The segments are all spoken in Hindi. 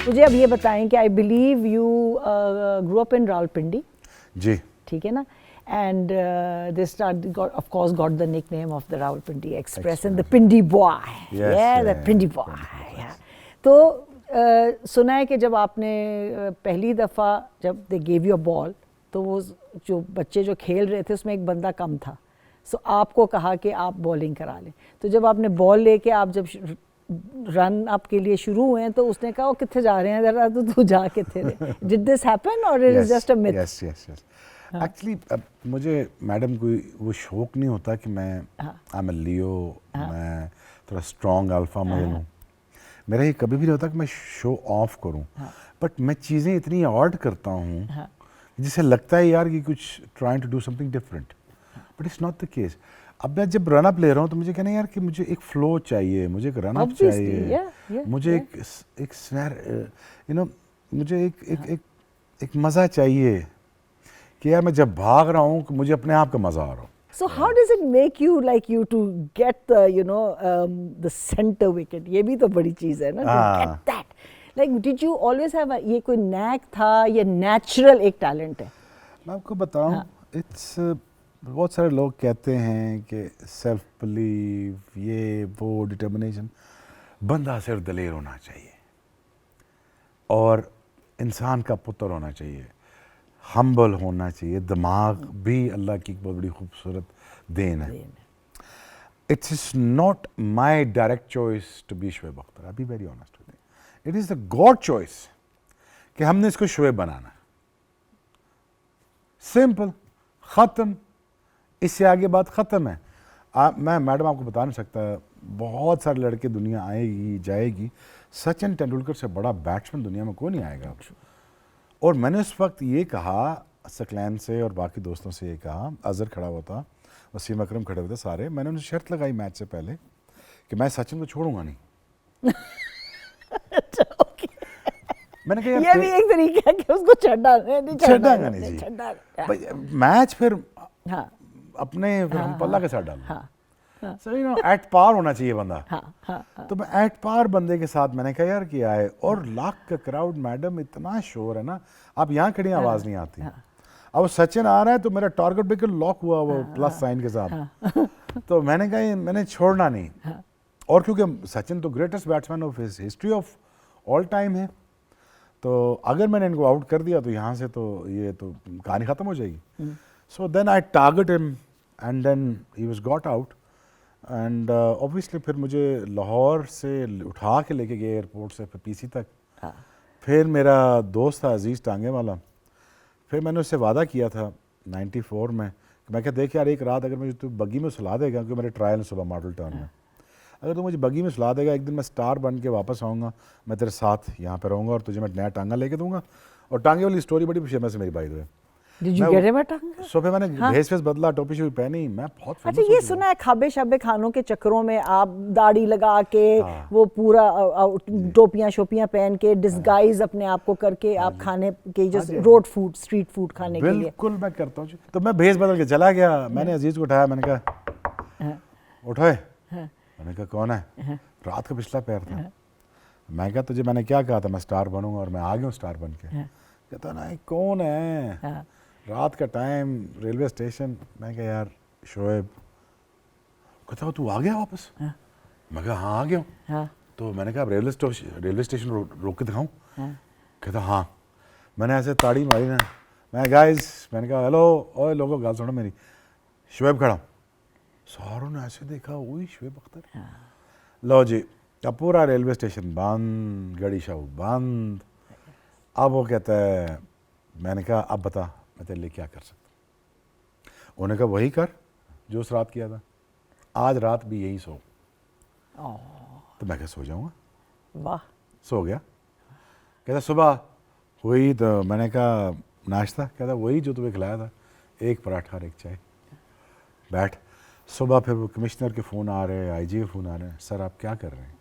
मुझे अब ये बताएं कि I believe you grow up in Rawalpindi. जी ठीक है ना, and they start got of course got the nickname of the Rawalpindi Express and the Pindi boy. The Pindi boy. Yeah. तो सुना है कि जब आपने पहली दफ़ा जब they gave you a ball तो वो जो बच्चे जो खेल रहे थे उसमें एक बंदा कम था, सो आपको कहा कि आप बॉलिंग करा लें। तो जब आपने बॉल लेके आप जब रन अप के लिए शुरू हुए तो उसने कहा वो कितने जा रहे हैं जरा, तो तू जा कितने रहे। डिड दिस हैपन और it is just a myth? Yes yes yes actually मुझे मैडम कोई वो शौक नहीं होता कि मैं आई एम लियो, मैं थोड़ा स्ट्रॉन्ग अल्फा मेल हूँ। मेरा ये कभी भी नहीं होता कि मैं शो ऑफ करूँ, बट मैं चीज़ें इतनी ऑड करता हूँ जिससे लगता है यार कि कुछ trying to do something different, but it's not the case. अब मैं जब रन अप ले रहा हूँ तो मुझे कहना यार कि मुझे एक फ्लो चाहिए, मुझे एक रन अप चाहिए, मुझे एक स्नैर यू नो, मुझे एक मज़ा चाहिए कि यार मैं जब भाग रहा हूँ मुझे अपने आप का मज़ा आ रहा हो। So how does it make you like you to get the the center wicket? ये भी तो बड़ी चीज़ है ना, to get that. Like did you always have ये कोई knack था, ये natural एक talent है? मैं आपको बताऊँ, it's बहुत सारे लोग कहते हैं कि सेल्फ बिलीव, ये वो डिटर्मिनेशन, बंदा सिर्फ दलेर होना चाहिए और इंसान का पुत्र होना चाहिए, हम्बल होना चाहिए, दिमाग भी अल्लाह की बहुत बड़ी खूबसूरत देन है। It's is not my direct choice to be Shoaib Akhtar, I be very honest with you, it is the God choice कि हमने इसको शोएब बनाना, सिंपल, ख़त्म, इससे आगे बात ख़त्म है। मैं मैडम आपको बता नहीं सकता, बहुत सारे लड़के दुनिया आएगी जाएगी, सचिन तेंदुलकर से बड़ा बैट्समैन दुनिया में कोई नहीं आएगा। और मैंने उस वक्त ये कहा सकलैन से और बाकी दोस्तों से, ये कहा, अजहर खड़ा हुआ था, वसीम अकरम खड़े हुए थे सारे, मैंने उनसे शर्त लगाई मैच से पहले कि मैं सचिन को छोड़ूंगा नहीं। मैंने कहा ये भी एक तरीका है कि उसको छड्डा नहीं जी, मैच फिर अपने हम पल्ला के साथ डालना, सही ना, एट पार होना चाहिए बंदा। तो मैं एट पार बंदे के साथ मैंने कहा यार किया है, और लाख का क्राउड, मैडम इतना शोर है ना, आप यहाँ खड़ी आवाज़ नहीं आती। अब वो सचिन आ रहा है तो मेरा टारगेट बिल्कुल लॉक हुआ वो प्लस साइन के साथ। तो मैंने कहा मैंने छोड़ना नहीं, और क्योंकि सचिन तो greatest batsman of history of all time है, तो अगर मैंने इनको आउट कर दिया तो यहाँ से तो ये तो कहानी ख़त्म हो जाएगी। So then I target him and then he was got out and obviously फिर मुझे लाहौर से उठा के लेके गए एयरपोर्ट से, फिर पीसी तक। फिर मेरा दोस्त था अजीज़ टांगे वाला, फिर मैंने उससे वादा किया था 94 में कि मैं क्या देख यार, एक रात अगर मुझे तू बग्गी में सुला देगा, क्योंकि मेरे ट्रायल सुबह मॉडल टाउन में, अगर तू मुझे बग्गी में सुला देगा, एक दिन मैं स्टार बन के वापस आऊँगा, मैं तेरे साथ यहाँ पे रहूँगा और तुझे मैं नया टांगा लेके दूँगा। और टांगे वाली स्टोरी बड़ी फेमस है मेरी, by the way. Did you get him a टांगा? सो फिर मैंने भेस बदला, टोपी शोपी पहनी, मैं बहुत अच्छा, ये सुना है खाबे शाबे खानों के चक्करों में आप दाढ़ी लगा के वो पूरा टोपियां शोपियां पहन के डिस्गाइज अपने आप को करके आप खाने के जो रोड फूड, स्ट्रीट फूड खाने के लिए। बिल्कुल मैं करता हूँ। तो मैं भेस बदल के चला गया, मैंने अजीज को उठाया, मैंने कहा उठाए, मैंने कहा कौन है, रात का पिछला पैर था। मैं कहा तुझे मैंने क्या कहा था, मैं स्टार बनूंगा, और मैं आ गया हूँ स्टार बन के। कहता नहीं कौन है, रात का टाइम, रेलवे स्टेशन। मैं कहा यार शोएब। कहता तू आ गया वापस? मैं कहा हाँ आ गया हूँ। तो मैंने कहा रेलवे स्टेशन रोक के दिखाऊँ? कहता हाँ। मैंने ऐसे ताड़ी मारी ना, मैं गाइस, मैंने कहा हेलो, ओए लोगों गाल सुनो मेरी, शोएब खड़ा हूँ। सारों ने ऐसे देखा, वही शोएब अख्तर। लो जी, अब पूरा रेलवे स्टेशन बंद, गड़ी शाह बंद। अब वो कहता है, मैंने कहा अब बता मैं तेरे लिए क्या कर सकता हूँ। उन्होंने कहा वही कर जो उस रात किया था, आज रात भी यही सो। तो मैं क्या सो जाऊँगा। वाह। सो गया। कहता सुबह वही, तो मैंने कहा नाश्ता, कहता वही जो तुम्हें खिलाया था, एक पराठा और एक चाय, बैठ। सुबह फिर वो कमिश्नर के फ़ोन आ रहे हैं, आईजी के फ़ोन आ रहे हैं, सर आप क्या कर रहे हैं,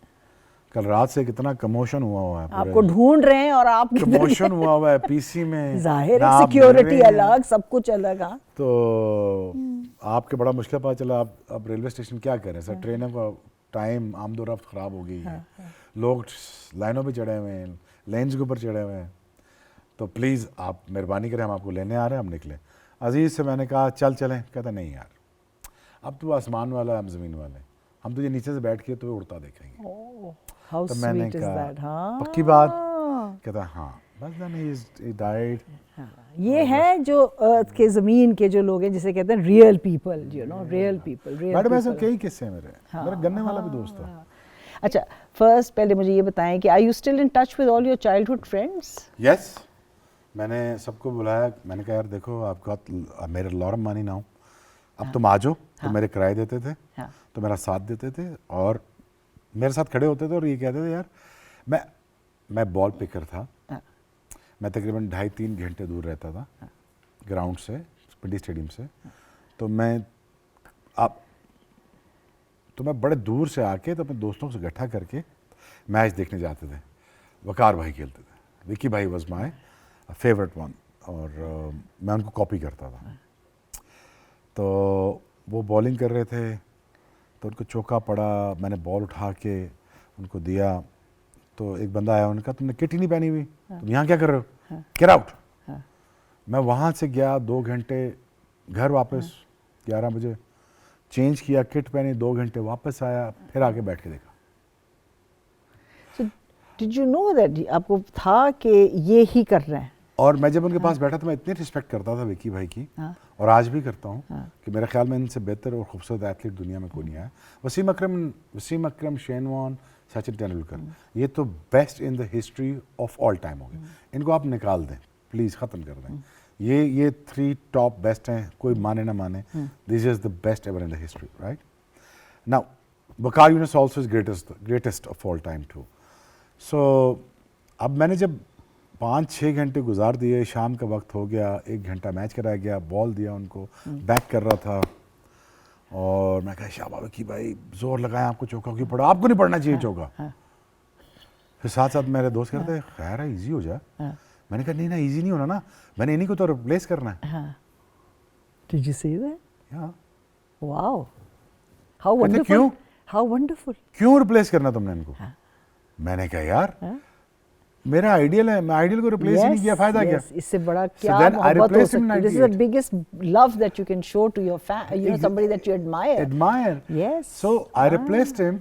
कल रात से कितना कमोशन हुआ है, आपको ढूंढ रहे हैं और आप प्रमोशन हुआ है पीसी में, जाहिर है सिक्योरिटी अलग, सब कुछ अलग। हाँ, तो आपके बड़ा मुश्किल पता चला। आप रेलवे स्टेशन क्या करें सर, ट्रेनों का टाइम आमदोरफ्त ख़राब हो गई है, लोग लाइनों पे चढ़े हुए हैं, लेंस के ऊपर चढ़े हुए हैं, तो प्लीज़ आप मेहरबानी करें, हम आपको लेने आ रहे हैं, हम निकले। अजीज़ से मैंने कहा चलें, कहता नहीं यार, अब तो आसमान वाला, हम ज़मीन वाले, हम तुझे नीचे से बैठ के तो उड़ता देखेंगे। तो मैंने कहा पक्की बात? कहता हाँ, बस देन ही डाइड। ये है जो अर्थ के, ज़मीन के जो लोग हैं, जिसे कहते हैं real people, you know, real people. Madam ऐसे कई किस्से मेरे, मेरा गन्ने वाला भी दोस्त था। अच्छा, फर्स्ट पहले मुझे ये बताएं कि are you still in touch with all your childhood friends? Yes, मैंने सबको बुलाया, मैंने कहा यार देखो, आपका मेरे लॉट ऑफ मनी नाउ, अब तुम आ जाओ। तो मेरे किराए देते थे, तो मेरा साथ देते थे और मेरे साथ खड़े होते थे और ये कहते थे यार, मैं बॉल पिकर था, मैं तकरीबन 2.5-3 घंटे दूर रहता था ग्राउंड से, पिंडी स्टेडियम से, तो मैं बड़े दूर से आके तो अपने दोस्तों से इकट्ठा करके मैच देखने जाते थे। वकार भाई खेलते थे, विकी भाई वॉज माई फेवरेट वन, और मैं उनको कॉपी करता था। तो वो बॉलिंग कर रहे थे, तो उनको चौका पड़ा, मैंने बॉल उठा के उनको दिया, तो एक बंदा आया, उन्होंने कहा तुमने किट ही नहीं पहनी हुई, तुम यहाँ क्या कर रहे हो, गेट आउट। मैं वहाँ से गया 2 घंटे, घर वापस 11 बजे, चेंज किया, किट पहनी, 2 घंटे वापस आया, फिर आके बैठ के देखा। डिड यू नो दैट, आपको था कि ये ही कर रहे हैं? और मैं जब उनके पास बैठा तो मैं इतनी रिस्पेक्ट करता था विकी भाई की, और आज भी करता हूँ, कि मेरे ख्याल में इनसे बेहतर और खूबसूरत एथलीट दुनिया में कोई नहीं आया। वसीम अकरम, शेन वॉर्न, सचिन तेंदुलकर, ये तो best in the history of all time हो गए। इनको आप निकाल दें प्लीज़, ख़त्म कर दें। ये 3 टॉप बेस्ट हैं, कोई माने ना माने, this is the best ever in the history, right. Now Waqar Younis also is greatest of all time too. So अब मैंने जब 5-6 घंटे गुजार दिए, शाम का वक्त हो गया, 1 घंटा मैच कराया गया, बॉल दिया उनको, बैक कर रहा था, और मैं कहा शाबाश कि भाई जोर लगाया, आपको चौका क्यों पड़ा, आपको नहीं पड़ना चाहिए चौका। फिर साथ साथ मेरे दोस्त कहते खैर है इजी हो जाए। मैंने कहा नहीं ना, इजी नहीं होना ना, मैंने इन्हीं को तो रिप्लेस करना है। Did you see that? Yeah. Wow. How wonderful. क्यों? How wonderful. क्यों रिप्लेस करना तुमने इनको? मैंने कहा यार मेरा आइडियल है, मैं आइडियल को रिप्लेस ही नहीं किया, फायदा क्या? इससे बड़ा क्या मोहब्बत हो सकती है? This is the biggest love that you can show to your somebody that you admire. Yes. So I replaced him.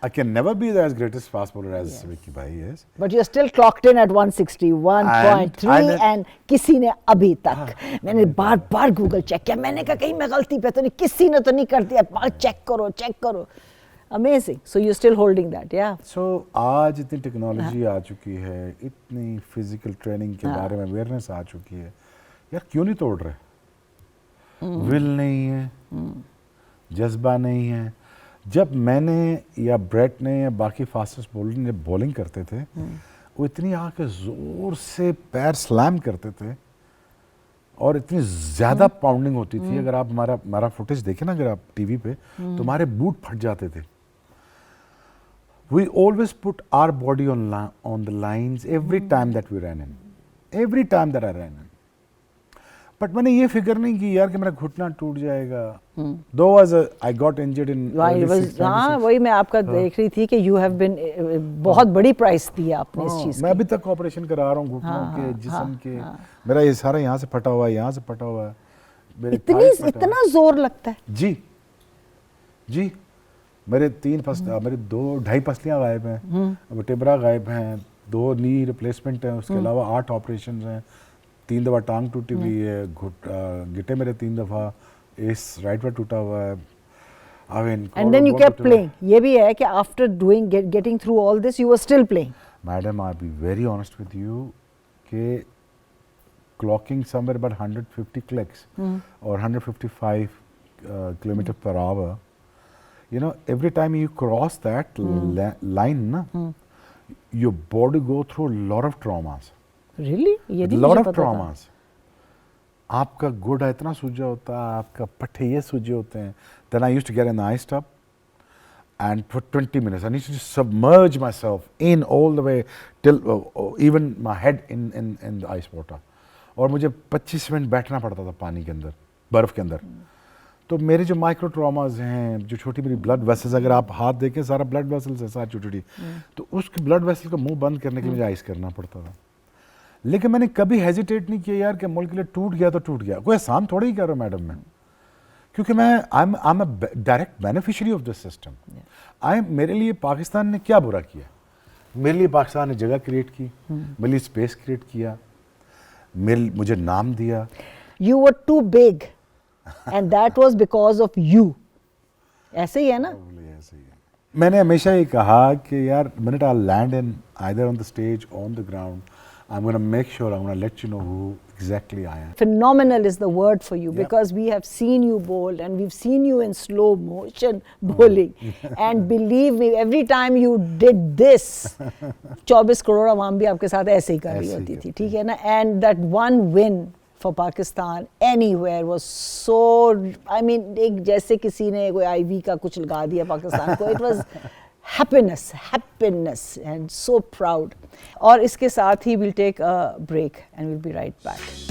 I can never be as greatest fast bowler as Vicky Bhai is. But you're still clocked in at 161.3 and किसी ने अभी तक, मैंने बार गूगल चेक किया, मैंने कहा कहीं मैं गलती पे तो नहीं, किसी ने तो नहीं कर दिया, चेक करो। Amazing. So you're still holding that, yeah? So आज इतनी टेक्नोलॉजी आ चुकी है, इतनी फिजिकल ट्रेनिंग के बारे में अवेयरनेस आ चुकी है, यार क्यों नहीं तोड़ रहे? विल नहीं है, जज्बा नहीं है। जब मैंने या ब्रेट ने या बाकी फास्टेस्ट बॉलर ने बॉलिंग करते थे, वो इतनी आके जोर से पैर स्लैम करते थे और इतनी ज्यादा पाउंडिंग होती थी। अगर आप हमारा फुटेज देखें ना, अगर आप टीवी पे, तो हमारे बूट फट जाते थे। We always put our body on the lines every time that we ran in, every time that I ran in. But मैंने ये फिक्र नहीं की यार कि मेरा घुटना टूट जाएगा। Though I got injured in early 26. हाँ, वही मैं आपका देख रही थी कि you have been बहुत बड़ी प्राइस दी आपने इस चीज़ की। मैं अभी तक ऑपरेशन करा रहा हूँ घुटनों के, जिस्म के, मेरा ये सारा यहाँ से फटा हुआ है, यहाँ से फटा हुआ है। इतना जोर लगता है? जी मेरे 2-2.5 पसलियाँ गायब हैं, वर्टेब्रा गायब हैं, 2 नी रिप्लेसमेंट हैं, उसके अलावा 8 ऑपरेशन हैं, 3 दफ़ा टांग टूटी हुई है, गिटे मेरे 3 दफ़ा, एस राइट में टूटा हुआ है। And then you kept playing. ये भी है कि after getting through all this, you were still playing. Madam, I'll be very honest with you कि clocking somewhere about 150 clicks or 155 kilometer per hour. You know, every time you cross that line, your body go through a lot of traumas. Really? A lot of traumas. आपका गोड़ा इतना सूजा होता है, आपका पठे सूजे होते हैं. Then I used to get in the ice tub, and for 20 minutes I need to just submerge myself in all the way till even my head in the ice water. और मुझे 25 मिनट बैठना पड़ता था पानी के अंदर, बर्फ के अंदर. तो मेरे जो माइक्रो ट्रॉमाज हैं, जो छोटी मेरी ब्लड वेसल्स, अगर आप हाथ देखें सारा ब्लड वेसल्स है, सारी छोटी, तो उसकी ब्लड वेसल का मुंह बंद करने के लिए मुझे आइस करना पड़ता था। लेकिन मैंने कभी हेजिटेट नहीं किया यार कि मुल्क के लिए टूट गया तो टूट गया, कोई एहसान थोड़ा ही कर रहा हूँ मैडम मैं, क्योंकि मैं I am a direct beneficiary of this system. मेरे लिए पाकिस्तान ने क्या बुरा किया? मेरे लिए पाकिस्तान ने जगह क्रिएट की, मेरे लिए स्पेस क्रिएट किया, मुझे नाम दिया। You were too big and that was because of you. ऐसे ही है ना? ऐसे ही है। मैंने हमेशा ये कहा कि यार minute I'll land in either on the stage or on the ground, I'm going to make sure I'm going to let you know who exactly I am. Phenomenal is the word for you, because we have seen you bowl and we've seen you in slow motion bowling. And believe me, every time you did this, 24 crore आवाम भी आपके साथ ऐसे ही कर रही होती थी, ठीक है ना? And that one win for Pakistan anywhere was so, I mean, एक जैसे किसी ने कोई IV का कुछ लगा दिया पाकिस्तान को, it was happiness and so proud. और इसके साथ ही we'll take a break and we'll be right back.